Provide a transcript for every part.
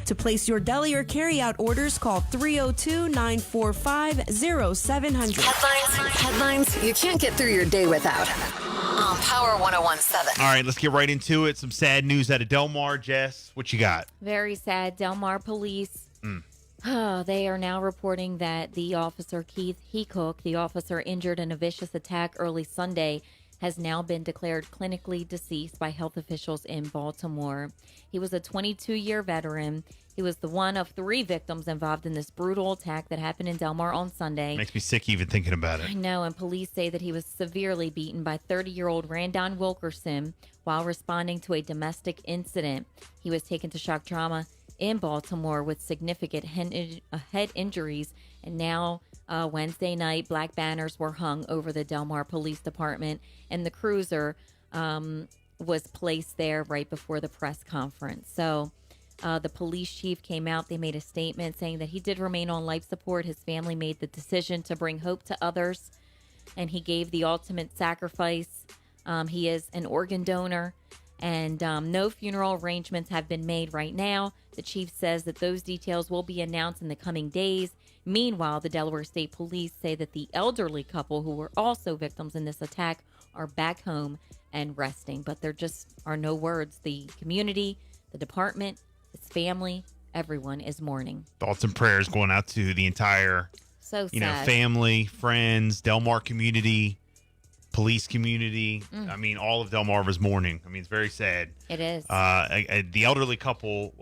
To place your deli or carryout orders, call 302-945-0700. Headlines you can't get through your day without. On Power 101.7. All right, let's get right into it. Some sad news out of Delmar. Jess, what you got? Very sad. Delmar police. They are now reporting that the officer, Keith Hecook, the officer injured in a vicious attack early Sunday, has now been declared clinically deceased by health officials in Baltimore. He was a 22-year veteran. He was the one of 3 victims involved in this brutal attack that happened in Delmar on Sunday. Makes me sick even thinking about it. I know, and police say that he was severely beaten by 30-year-old Randon Wilkerson while responding to a domestic incident. He was taken to shock trauma in Baltimore with significant head injuries, and now Wednesday night, black banners were hung over the Delmar Police Department, and the cruiser was placed there right before the press conference. So the police chief came out. They made a statement saying that he did remain on life support. His family made the decision to bring hope to others, and he gave the ultimate sacrifice. He is an organ donor, and no funeral arrangements have been made right now. The chief says that those details will be announced in the coming days. Meanwhile, the Delaware State Police say that the elderly couple who were also victims in this attack are back home and resting. But there just are no words. The community, the department, his family, everyone is mourning. Thoughts and prayers going out to the entire, so sad. Family, friends, Delmar community, police community. I mean, all of Delmarva's mourning. I mean, it's very sad. It is. The elderly couple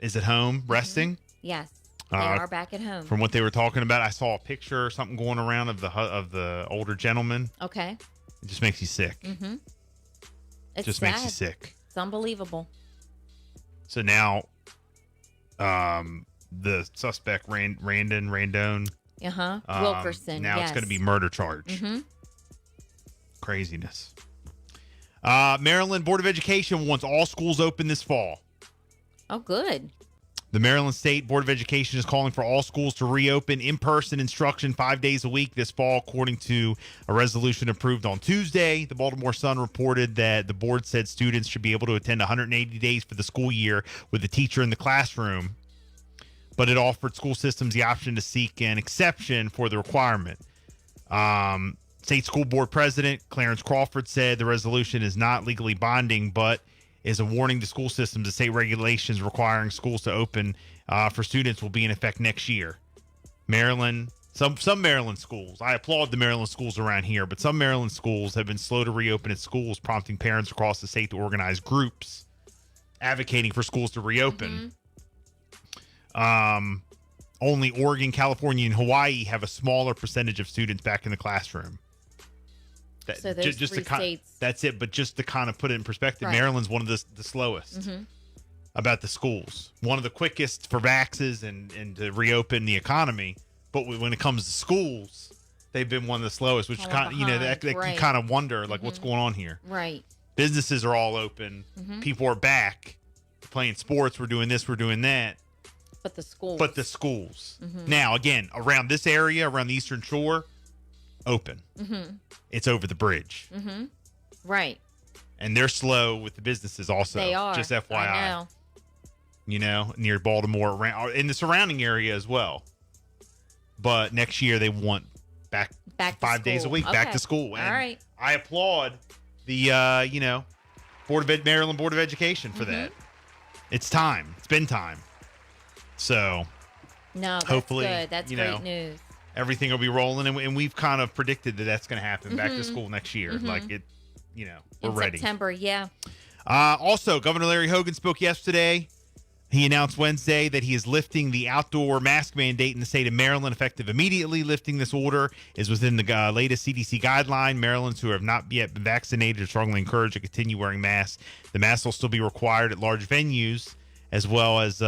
is at home resting. Yes. They are back at home. From what they were talking about, I saw a picture or something going around of the older gentleman. Okay. It just makes you sick. Mm-hmm. It's just sad. makes you sick. It's unbelievable. So now, the suspect Randon Wilkerson. Now it's going to be murder charge. Mm-hmm. Craziness. Maryland Board of Education wants all schools open this fall. Oh, good. The Maryland State Board of Education is calling for all schools to reopen in-person instruction 5 days a week this fall, according to a resolution approved on Tuesday. The Baltimore Sun reported that the board said students should be able to attend 180 days for the school year with a teacher in the classroom, but it offered school systems the option to seek an exception for the requirement. State School Board President Clarence Crawford said the resolution is not legally binding, but is a warning to school systems that state regulations requiring schools to open for students will be in effect next year. Maryland, some Maryland schools, I applaud the Maryland schools around here, but some Maryland schools have been slow to reopen its schools, prompting parents across the state to organize groups advocating for schools to reopen. Only Oregon, California, and Hawaii have a smaller percentage of students back in the classroom. So those just three states. That's it. But just to kind of put it in perspective, Right. Maryland's one of the slowest about the schools. One of the quickest for vaxes and to reopen the economy. But when it comes to schools, they've been one of the slowest, which kind of, that you kind of wonder like what's going on here. Right. Businesses are all open. People are back playing sports. We're doing this. We're doing that. But the schools. Now, again, around this area, around the Eastern Shore, open. It's over the bridge. Right. And they're slow with the businesses also. They are. Just FYI. I know. Near Baltimore, around in the surrounding area as well. But next year they want back 5 days a week, back to school. And all right. I applaud the Maryland Board of Education for that. It's time. It's been time. So no, that's hopefully, good. That's great news. Everything will be rolling, and we've kind of predicted that that's going to happen. Back to school next year, like it. We're ready. September, yeah. Also, Governor Larry Hogan spoke yesterday. He announced Wednesday that he is lifting the outdoor mask mandate in the state of Maryland, effective immediately. Lifting this order is within the latest CDC guideline. Marylanders who have not yet been vaccinated are strongly encouraged to continue wearing masks. The masks will still be required at large venues, as well as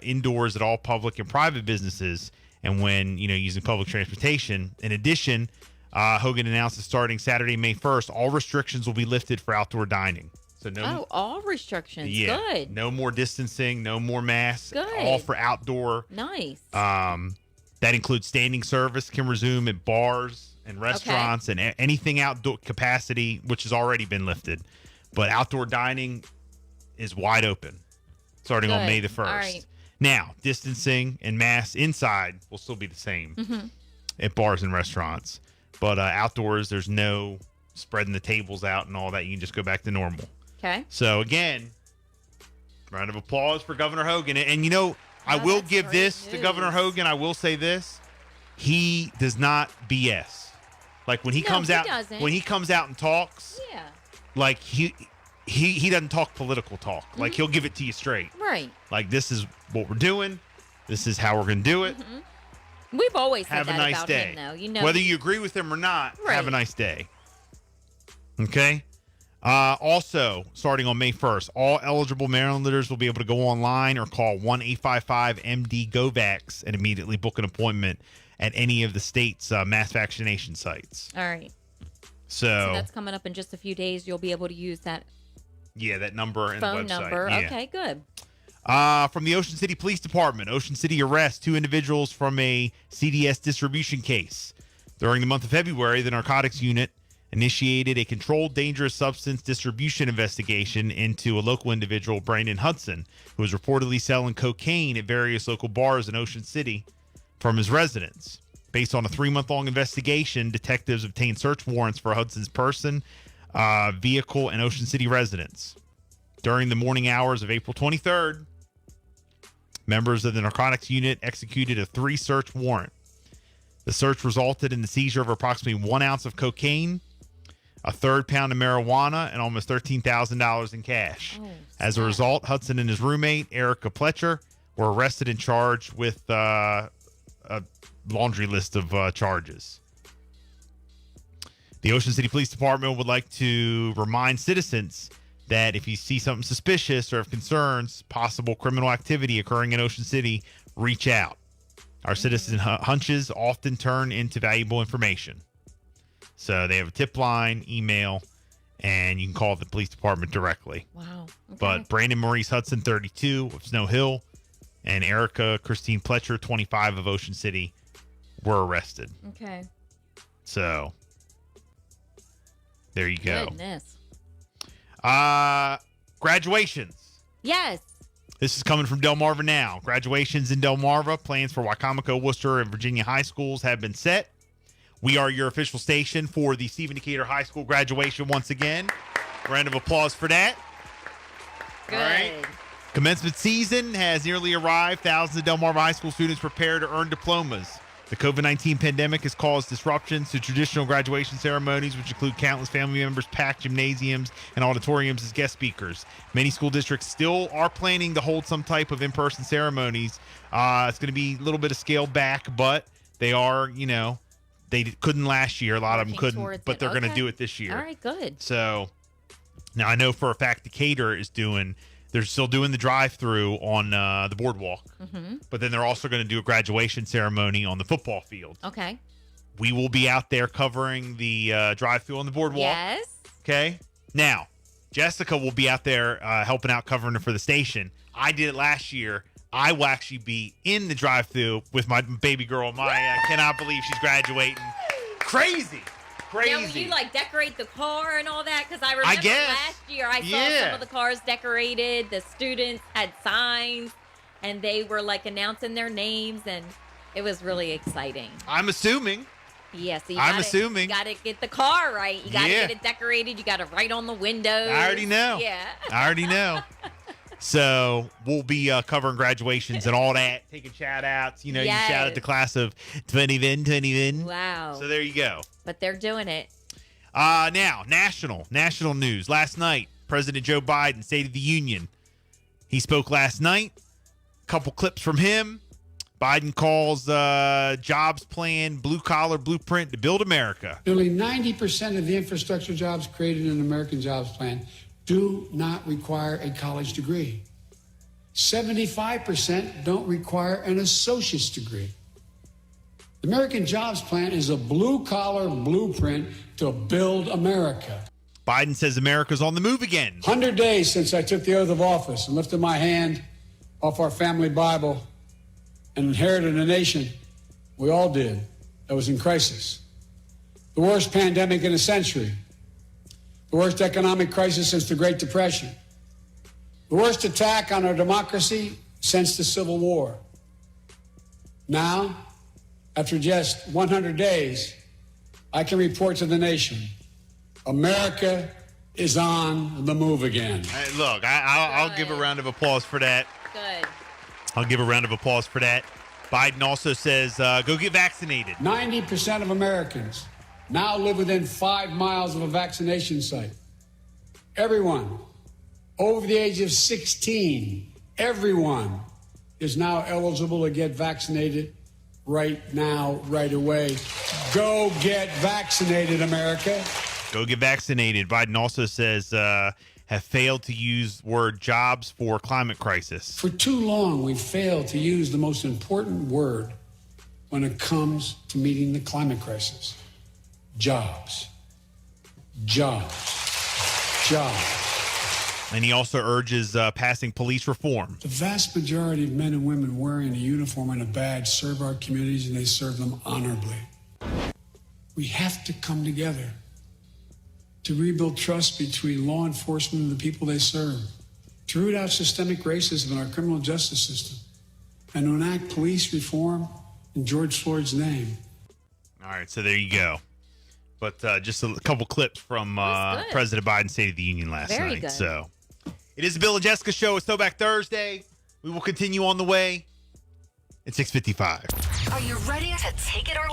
indoors at all public and private businesses, and when using public transportation. In addition, Hogan announced that starting Saturday, May 1st, all restrictions will be lifted for outdoor dining. So all restrictions. Yeah, Good. no more distancing, no more masks. Good. All for outdoor. Nice. That includes standing service can resume at bars and restaurants and anything outdoor capacity, which has already been lifted. But outdoor dining is wide open starting on May the 1st. All right. Now, distancing and masks inside will still be the same at bars and restaurants. But outdoors, there's no spreading the tables out and all that. You can just go back to normal. Okay. So, again, round of applause for Governor Hogan. And, you know, I will give this to Governor Hogan. I will say this. He does not BS. Like, when he comes out, doesn't. when he comes out and talks, like, he doesn't talk political talk. Like, he'll give it to you straight. Right. Like, this is what we're doing. This is how we're going to do it. We've always said Have a that nice about day. him, though. You know, whether you agree with him or not, Right. have a nice day. Okay? Also, starting on May 1st, all eligible Marylanders will be able to go online or call 1-855-MD-GOVAX and immediately book an appointment at any of the state's mass vaccination sites. All right. So that's coming up in just a few days. You'll be able to use that that number and phone website. number. Yeah. Okay, good. From the Ocean City Police Department, Ocean City arrests 2 individuals from a CDS distribution case. During the month of February, the narcotics unit initiated a controlled dangerous substance distribution investigation into a local individual, Brandon Hudson, who was reportedly selling cocaine at various local bars in Ocean City from his residence. Based on a 3-month-long investigation, detectives obtained search warrants for Hudson's person, vehicle, and Ocean City residence. During the morning hours of April 23rd, members of the narcotics unit executed a 3-search warrant. The search resulted in the seizure of approximately 1 ounce of cocaine, a 1/3 pound of marijuana, and almost $13,000 in cash. As a result, Hudson and his roommate, Erica Pletcher, were arrested and charged with a laundry list of charges. The Ocean City Police Department would like to remind citizens that if you see something suspicious or have concerns, possible criminal activity occurring in Ocean City, reach out. Our citizen hunches often turn into valuable information. So they have a tip line, email, and you can call the police department directly. Wow. Okay. But Brandon Maurice Hudson, 32, of Snow Hill, and Erica Christine Pletcher, 25, of Ocean City, were arrested. Okay. So there you go. Goodness. Graduations. Yes. This is coming from Delmarva Now. Graduations in Delmarva, plans for Wycomico, Worcester, and Virginia high schools have been set. We are your official station for the Stephen Decatur High School graduation once again. Round of applause for that. Good. All right. Commencement season has nearly arrived. Thousands of Delmarva High School students prepare to earn diplomas. The COVID-19 pandemic has caused disruptions to traditional graduation ceremonies, which include countless family members, packed gymnasiums, and auditoriums as guest speakers. Many school districts still are planning to hold some type of in-person ceremonies. It's going to be a little bit of scale back, but they are, they couldn't last year. A lot of them couldn't, but they're going to do it this year. All right, good. So now I know for a fact Decatur they're still doing the drive-through on the boardwalk, but then they're also going to do a graduation ceremony on the football field. Okay. We will be out there covering the drive-through on the boardwalk. Yes. Okay. Now, Jessica will be out there helping out covering it for the station. I did it last year. I will actually be in the drive-through with my baby girl, Maya. I cannot believe she's graduating. Crazy. Now, will you decorate the car and all that? Because I remember last year I saw some of the cars decorated. The students had signs, and they were announcing their names, and it was really exciting. I'm assuming. Yeah, so you got to get the car right. You got to get it decorated. You got to write on the windows. I already know. Yeah. I already know. So we'll be covering graduations and all that, taking shout-outs. You shout out the class of 2021. Wow. So there you go. But they're doing it. Now, national news. Last night, President Joe Biden, State of the Union. He spoke last night. A couple clips from him. Biden calls jobs plan, blue-collar blueprint to build America. Nearly 90% of the infrastructure jobs created in the American Jobs Plan do not require a college degree. 75% don't require an associate's degree. The American Jobs Plan is a blue-collar blueprint to build America. Biden says America's on the move again. 100 days since I took the oath of office and lifted my hand off our family Bible and inherited a nation we all did that was in crisis. The worst pandemic in a century. The worst economic crisis since the Great Depression. The worst attack on our democracy since the Civil War. Now, after just 100 days, I can report to the nation, America is on the move again. Hey, look, I'll give a round of applause for that. Good. I'll give a round of applause for that. Biden also says, go get vaccinated. 90% of Americans now live within 5 miles of a vaccination site. Everyone over the age of 16, everyone is now eligible to get vaccinated right now, right away. Go get vaccinated, America. Go get vaccinated. Biden also says, have failed to use word jobs for climate crisis. For too long, we've failed to use the most important word when it comes to meeting the climate crisis. Jobs. Jobs. Jobs. And he also urges passing police reform. The vast majority of men and women wearing a uniform and a badge serve our communities, and they serve them honorably. We have to come together to rebuild trust between law enforcement and the people they serve, to root out systemic racism in our criminal justice system, and to enact police reform in George Floyd's name. All right, so there you go. But just a couple clips from President Biden's State of the Union last night. Good. So it is the Bill and Jessica Show. It's Throwback Thursday. We will continue on the way at 6:55. Are you ready to take it or